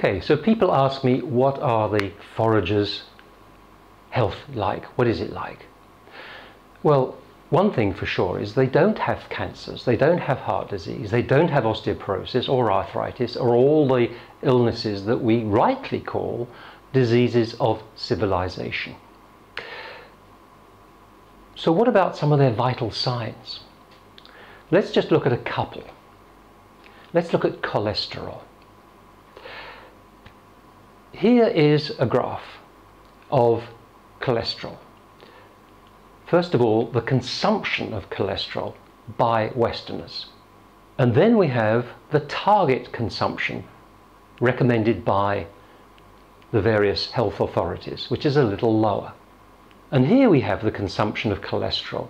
Okay, so people ask me, what are the foragers' health like? What is it like? Well, one thing for sure is they don't have cancers, they don't have heart disease, they don't have osteoporosis or arthritis or all the illnesses that we rightly call diseases of civilization. So what about some of their vital signs? Let's just look at a couple. Let's look at cholesterol. Here is a graph of cholesterol. First of all, the consumption of cholesterol by Westerners. And then we have the target consumption recommended by the various health authorities, which is a little lower. And here we have the consumption of cholesterol,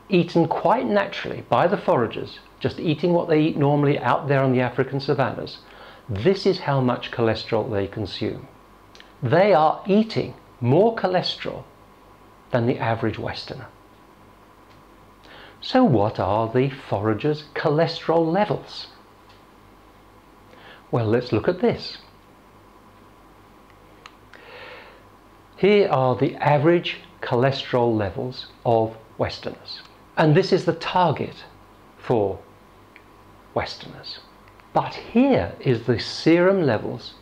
eaten quite naturally by the foragers, just eating what they eat normally out there on the African savannas. This is how much cholesterol they consume. They are eating more cholesterol than the average Westerner. So what are the foragers' cholesterol levels? Well, let's look at this. Here are the average cholesterol levels of Westerners. And this is the target for Westerners. But here is the serum levels,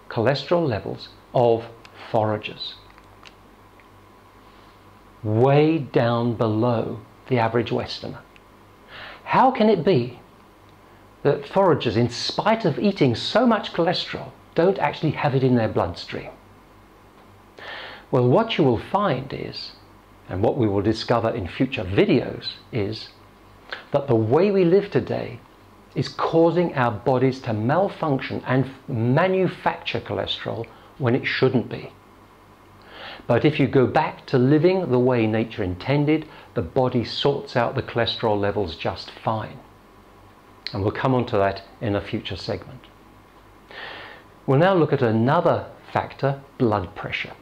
cholesterol levels of foragers. Way down below the average Westerner. How can it be that foragers, in spite of eating so much cholesterol, don't actually have it in their bloodstream? Well, what you will find is, and what we will discover in future videos, is that the way we live today is causing our bodies to malfunction and manufacture cholesterol when it shouldn't be. But if you go back to living the way nature intended, the body sorts out the cholesterol levels just fine. And we'll come on to that in a future segment. We'll now look at another factor, blood pressure.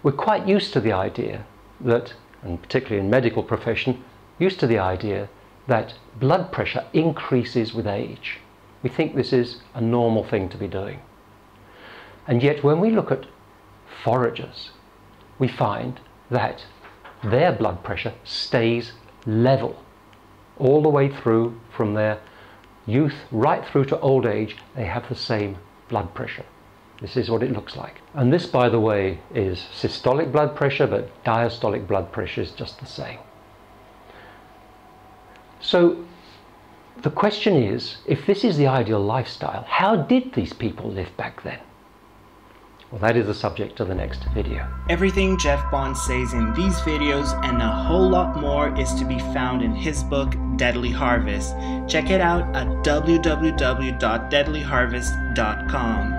We're quite used to the idea that, and particularly in medical profession, used to the idea that blood pressure increases with age. We think this is a normal thing to be doing. And yet when we look at foragers, we find that their blood pressure stays level all the way through, from their youth right through to old age. They have the same blood pressure. This is what it looks like. And this, by the way, is systolic blood pressure, but diastolic blood pressure is just the same. So the question is, if this is the ideal lifestyle, how did these people live back then? Well, that is the subject of the next video. Everything Geoff Bond says in these videos and a whole lot more is to be found in his book, Deadly Harvest. Check it out at www.deadlyharvest.com.